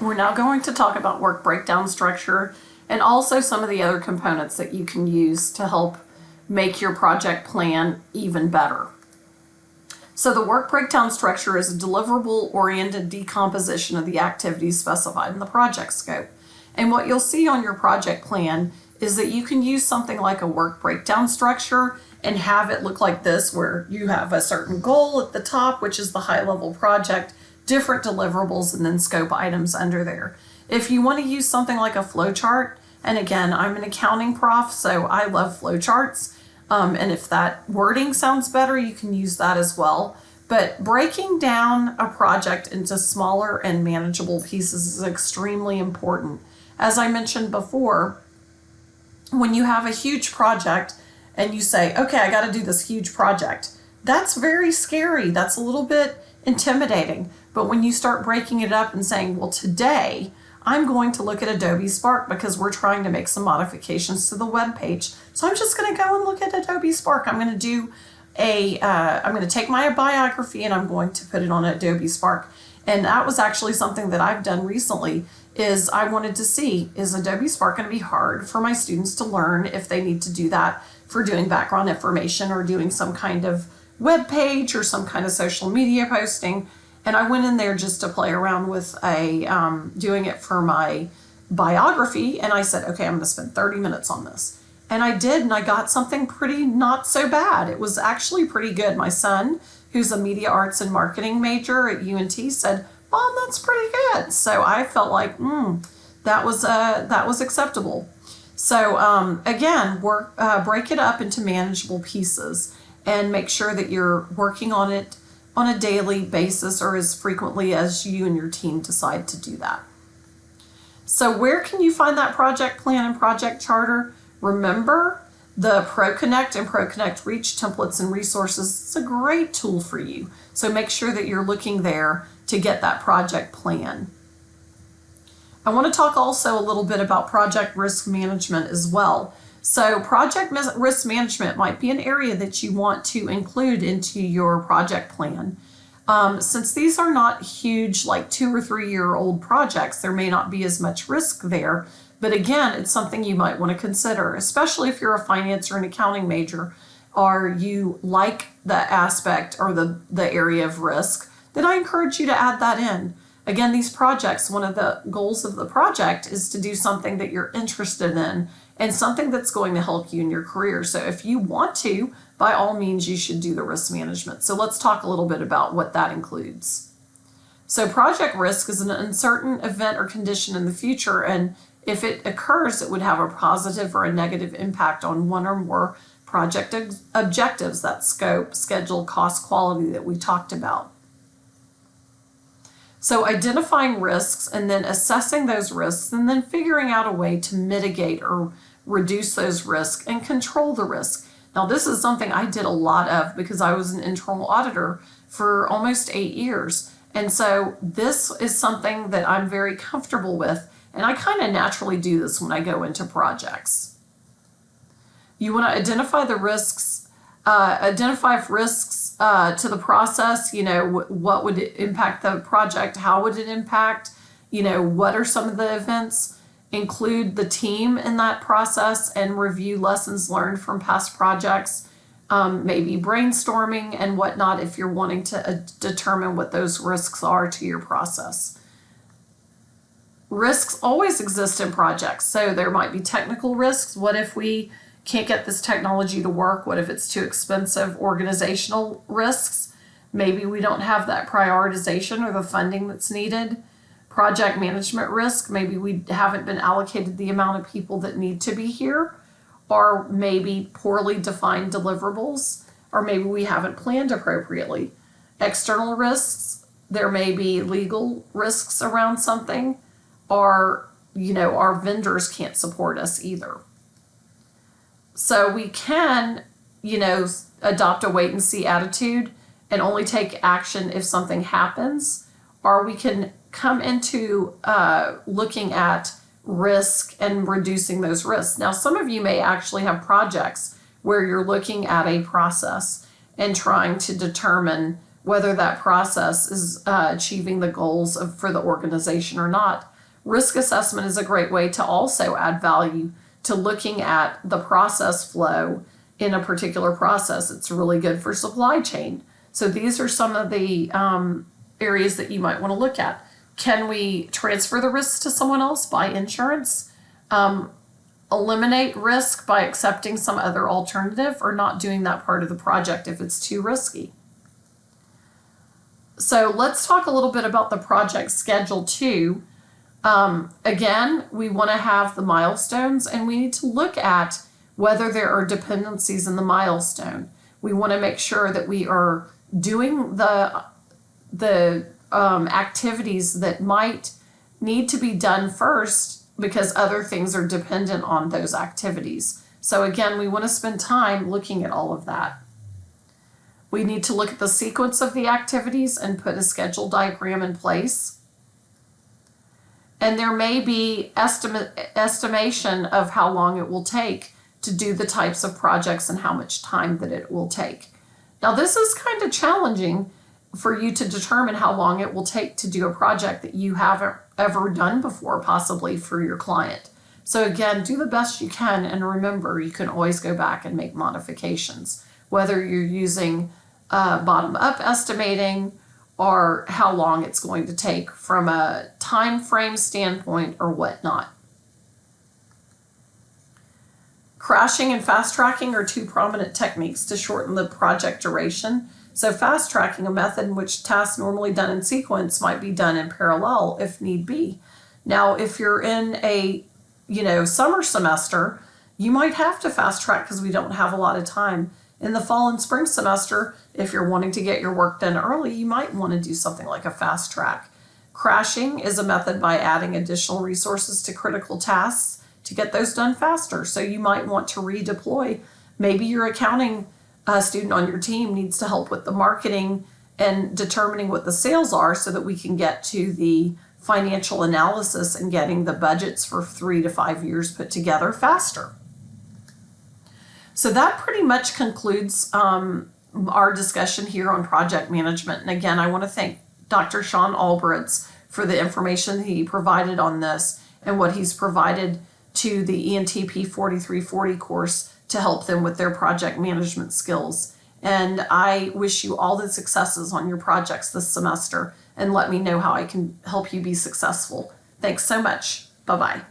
We're now going to talk about work breakdown structure and also some of the other components that you can use to help make your project plan even better. So the work breakdown structure is a deliverable-oriented decomposition of the activities specified in the project scope. And what you'll see on your project plan is that you can use something like a work breakdown structure and have it look like this, where you have a certain goal at the top, which is the high-level project, different deliverables, and then scope items under there. If you want to use something like a flow chart, and again, I'm an accounting prof, so I love flow charts, and if that wording sounds better, you can use that as well. But breaking down a project into smaller and manageable pieces is extremely important. As I mentioned before, when you have a huge project and you say, okay, I got to do this huge project, that's very scary. That's a little bit intimidating. But when you start breaking it up and saying, well, today I'm going to look at Adobe Spark because we're trying to make some modifications to the web page. So I'm just going to go and look at Adobe Spark. I'm going to take my biography and I'm going to put it on Adobe Spark. And that was actually something that I've done recently. Is I wanted to see, is Adobe Spark going to be hard for my students to learn if they need to do that for doing background information or doing some kind of web page or some kind of social media posting. And I went in there just to play around with doing it for my biography. And I said, okay, I'm going to spend 30 minutes on this. And I did, and I got something pretty not so bad. It was actually pretty good. My son, who's a media arts and marketing major at UNT, said, Mom, that's pretty good. So I felt like, that was acceptable. So again, break it up into manageable pieces and make sure that you're working on it on a daily basis or as frequently as you and your team decide to do that. So where can you find that project plan and project charter? Remember, the ProConnect and ProConnect Reach templates and resources is a great tool for you. So make sure that you're looking there to get that project plan. I want to talk also a little bit about project risk management as well. So project risk management might be an area that you want to include into your project plan. Since these are not huge, like 2 or 3 year old projects, there may not be as much risk there. But again, it's something you might want to consider, especially if you're a finance or an accounting major, or you like the aspect or the area of risk, then I encourage you to add that in. Again, these projects, one of the goals of the project is to do something that you're interested in and something that's going to help you in your career. So if you want to, by all means, you should do the risk management. So let's talk a little bit about what that includes. So project risk is an uncertain event or condition in the future, and if it occurs, it would have a positive or a negative impact on one or more project objectives, that scope, schedule, cost, quality that we talked about. So identifying risks and then assessing those risks and then figuring out a way to mitigate or reduce those risks and control the risk. Now, this is something I did a lot of because I was an internal auditor for almost 8 years. And so this is something that I'm very comfortable with. And I kind of naturally do this when I go into projects. You want to identify the risks, identify risks to the process. You know, what would it impact the project? How would it impact? You know, what are some of the events? Include the team in that process and review lessons learned from past projects. Maybe brainstorming and whatnot if you're wanting to determine what those risks are to your process. Risks always exist in projects. So there might be technical risks. What if we can't get this technology to work? What if it's too expensive? Organizational risks. Maybe we don't have that prioritization or the funding that's needed. Project management risk. Maybe we haven't been allocated the amount of people that need to be here, or maybe poorly defined deliverables, or maybe we haven't planned appropriately. External risks. There may be legal risks around something, or, you know, our vendors can't support us either. So we can, you know, adopt a wait and see attitude and only take action if something happens, or we can come into looking at risk and reducing those risks. Now, some of you may actually have projects where you're looking at a process and trying to determine whether that process is achieving the goals for the organization or not. Risk assessment is a great way to also add value to looking at the process flow in a particular process. It's really good for supply chain. So these are some of the areas that you might want to look at. Can we transfer the risks to someone else? Buy insurance? Eliminate risk by accepting some other alternative or not doing that part of the project if it's too risky. So let's talk a little bit about the project schedule too. Again, we want to have the milestones, and we need to look at whether there are dependencies in the milestone. We want to make sure that we are doing the activities that might need to be done first because other things are dependent on those activities. So again, we want to spend time looking at all of that. We need to look at the sequence of the activities and put a schedule diagram in place. And there may be estimation of how long it will take to do the types of projects and how much time that it will take. Now, this is kind of challenging for you to determine how long it will take to do a project that you haven't ever done before, possibly for your client. So again, do the best you can, and remember, you can always go back and make modifications, whether you're using bottom-up estimating or how long it's going to take from a time frame standpoint or whatnot. Crashing and fast tracking are two prominent techniques to shorten the project duration. So fast tracking, a method in which tasks normally done in sequence might be done in parallel if need be. Now, if you're in a summer semester, you might have to fast track because we don't have a lot of time. In the fall and spring semester, if you're wanting to get your work done early, you might want to do something like a fast track. Crashing is a method by adding additional resources to critical tasks to get those done faster. So you might want to redeploy. Maybe your accounting student on your team needs to help with the marketing and determining what the sales are so that we can get to the financial analysis and getting the budgets for 3 to 5 years put together faster. So that pretty much concludes our discussion here on project management. And again, I want to thank Dr. Sean Albritz for the information he provided on this and what he's provided to the ENTP 4340 course to help them with their project management skills. And I wish you all the successes on your projects this semester, and let me know how I can help you be successful. Thanks so much. Bye-bye.